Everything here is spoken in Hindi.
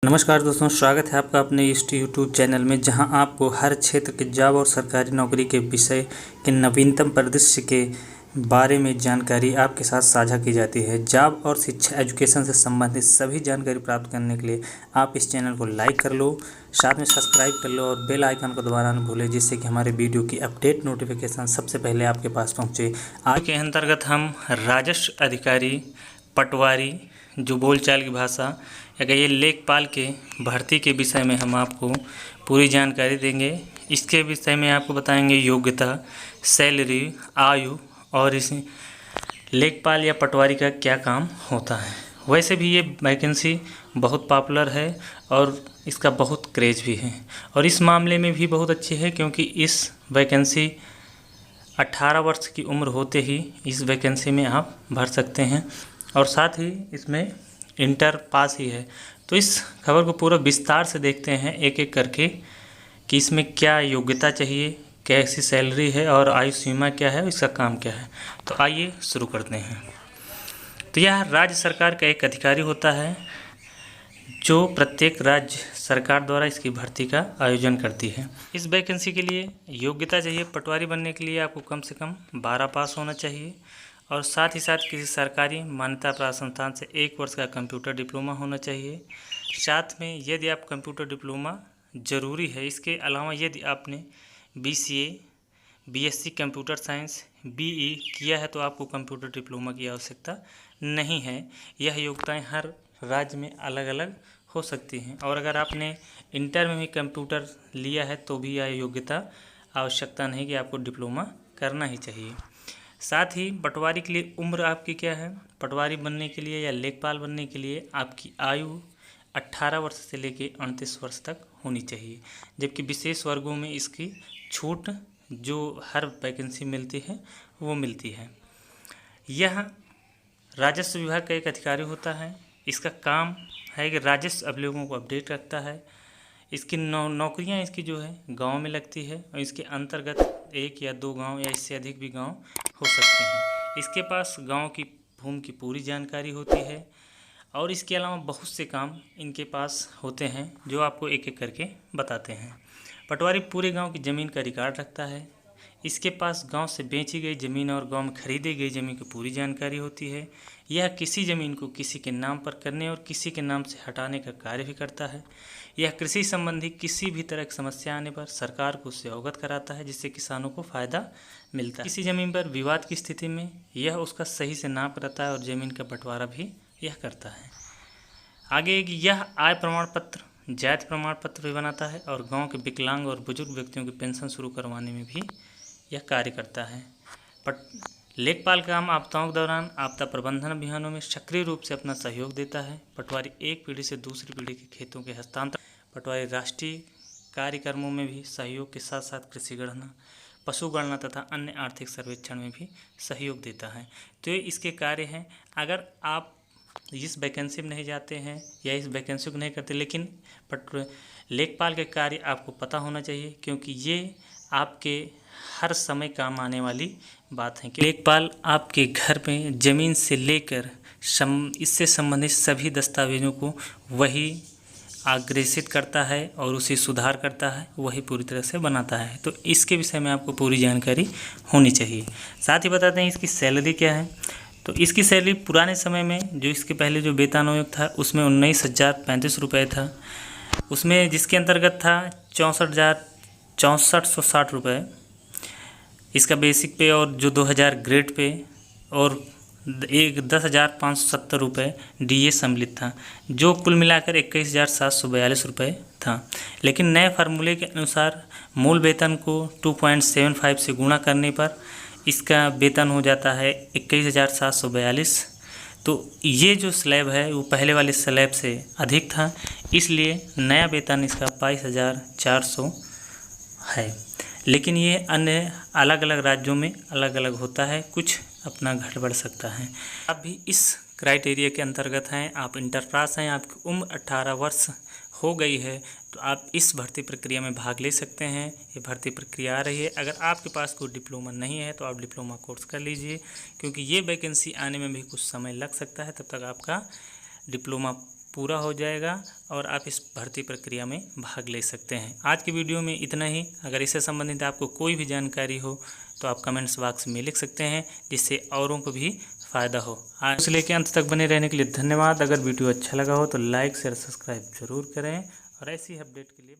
नमस्कार दोस्तों, स्वागत है आपका अपने इस यूट्यूब चैनल में, जहां आपको हर क्षेत्र के जॉब और सरकारी नौकरी के विषय के नवीनतम परिदृश्य के बारे में जानकारी आपके साथ साझा की जाती है। जॉब और शिक्षा एजुकेशन से संबंधित सभी जानकारी प्राप्त करने के लिए आप इस चैनल को लाइक कर लो, साथ में सब्सक्राइब कर लो और बेल आइकन को दबाना न भूलें, जिससे कि हमारे वीडियो की अपडेट नोटिफिकेशन सबसे पहले आपके पास पहुँचे। आज के अंतर्गत हम राजस्व अधिकारी पटवारी, जो बोलचाल की भाषा या कहिए लेखपाल के भर्ती के विषय में हम आपको पूरी जानकारी देंगे। इसके विषय में आपको बताएंगे योग्यता, सैलरी, आयु और इस लेखपाल या पटवारी का क्या काम होता है। वैसे भी ये वैकेंसी बहुत पॉपुलर है और इसका बहुत क्रेज भी है, और इस मामले में भी बहुत अच्छी है, क्योंकि इस वैकेंसी 18 वर्ष की उम्र होते ही इस वैकेंसी में आप भर सकते हैं, और साथ ही इसमें इंटर पास ही है। तो इस खबर को पूरा विस्तार से देखते हैं एक एक करके कि इसमें क्या योग्यता चाहिए, कैसी सैलरी है और आयु सीमा क्या है, इसका काम क्या है। तो आइए शुरू करते हैं। तो यह राज्य सरकार का एक अधिकारी होता है जो प्रत्येक राज्य सरकार द्वारा इसकी भर्ती का आयोजन करती है। इस वैकेंसी के लिए योग्यता चाहिए। पटवारी बनने के लिए आपको कम से कम 12 पास होना चाहिए, और साथ ही साथ किसी सरकारी मान्यता प्राप्त संस्थान से 1 वर्ष का कंप्यूटर डिप्लोमा होना चाहिए। साथ में यदि आप कंप्यूटर डिप्लोमा ज़रूरी है, इसके अलावा यदि आपने BCA, BSc computer science, BE किया है तो आपको कंप्यूटर डिप्लोमा की आवश्यकता नहीं है। यह योग्यताएं हर राज्य में अलग अलग हो सकती हैं, और अगर आपने इंटर में भी कंप्यूटर लिया है तो भी यह योग्यता आवश्यकता नहीं कि आपको डिप्लोमा करना ही चाहिए। साथ ही पटवारी के लिए उम्र आपकी क्या है, पटवारी बनने के लिए या लेखपाल बनने के लिए आपकी आयु 18 वर्ष से लेकर 38 वर्ष तक होनी चाहिए, जबकि विशेष वर्गों में इसकी छूट जो हर वैकेंसी मिलती है वो मिलती है। यह राजस्व विभाग का एक अधिकारी होता है। इसका काम है कि राजस्व अभिलेखों को अपडेट रखता है। इसकी नौकरियां इसकी जो है गांव में लगती है, और इसके अंतर्गत 1 या 2 गांव या इससे अधिक भी गांव हो सकते हैं। इसके पास गांव की भूमि की पूरी जानकारी होती है, और इसके अलावा बहुत से काम इनके पास होते हैं जो आपको एक एक करके बताते हैं। पटवारी पूरे गांव की ज़मीन का रिकॉर्ड रखता है। इसके पास गांव से बेची गई ज़मीन और गांव में खरीदी गई ज़मीन की पूरी जानकारी होती है। यह किसी ज़मीन को किसी के नाम पर करने और किसी के नाम से हटाने का कार्य भी करता है। यह कृषि संबंधी किसी भी तरह की समस्या आने पर सरकार को उससे अवगत कराता है, जिससे किसानों को फ़ायदा मिलता है। किसी ज़मीन पर विवाद की स्थिति में यह उसका सही से नाप करता है और ज़मीन का बंटवारा भी यह करता है। आगे यह आय प्रमाण पत्र, जाति प्रमाण पत्र भी बनाता है, और गांव के विकलांग और बुजुर्ग व्यक्तियों की पेंशन शुरू करवाने में भी यह कार्य करता है। लेखपाल का काम आपदाओं के दौरान आपदा प्रबंधन अभियानों में सक्रिय रूप से अपना सहयोग देता है। पटवारी एक पीढ़ी से दूसरी पीढ़ी के खेतों के हस्तांतरण, पटवारी राष्ट्रीय कार्यक्रमों में भी सहयोग के साथ साथ कृषि गणना, पशु गणना तथा अन्य आर्थिक सर्वेक्षण में भी सहयोग देता है। तो ये इसके कार्य हैं। अगर आप इस वैकेंसी में नहीं जाते हैं या इस वैकेंसी को नहीं करते, लेकिन लेखपाल के कार्य आपको पता होना चाहिए, क्योंकि ये आपके हर समय काम आने वाली बात है कि लेखपाल आपके घर में ज़मीन से लेकर इससे संबंधित सभी दस्तावेजों को वही अग्रेसित करता है और उसे सुधार करता है, वही पूरी तरह से बनाता है। तो इसके विषय में आपको पूरी जानकारी होनी चाहिए। साथ ही बताते हैं इसकी सैलरी क्या है। तो इसकी सैलरी पुराने समय में जो इसके पहले जो वेतन आयोग था उसमें 19,035 रुपये था, उसमें जिसके अंतर्गत था 64,6460 रुपये इसका बेसिक पे, और जो 2000 ग्रेड पे, और 10,570 रुपये DA सम्मिलित था, जो कुल मिलाकर 21,742 रुपये था। लेकिन नए फार्मूले के अनुसार मूल वेतन को 2.75 से गुणा करने पर इसका वेतन हो जाता है 21,742। तो ये जो स्लैब है वो पहले वाले स्लैब से अधिक था, इसलिए नया वेतन इसका 22,400 है। लेकिन ये अन्य अलग अलग राज्यों में अलग अलग होता है, कुछ अपना घट बढ़ सकता है। आप भी इस क्राइटेरिया के अंतर्गत हैं, आप इंटर पास हैं, आपकी उम्र 18 वर्ष हो गई है, तो आप इस भर्ती प्रक्रिया में भाग ले सकते हैं। ये भर्ती प्रक्रिया आ रही है। अगर आपके पास कोई डिप्लोमा नहीं है तो आप डिप्लोमा कोर्स कर लीजिए, क्योंकि ये वैकेंसी आने में भी कुछ समय लग सकता है, तब तक आपका डिप्लोमा पूरा हो जाएगा और आप इस भर्ती प्रक्रिया में भाग ले सकते हैं। आज की वीडियो में इतना ही। अगर इससे संबंधित आपको कोई भी जानकारी हो तो आप कमेंट्स बॉक्स में लिख सकते हैं, जिससे औरों को भी फ़ायदा हो। आज से लेकर अंत तक बने रहने के लिए धन्यवाद। अगर वीडियो अच्छा लगा हो तो लाइक शेयर सब्सक्राइब जरूर करें और ऐसी अपडेट के लिए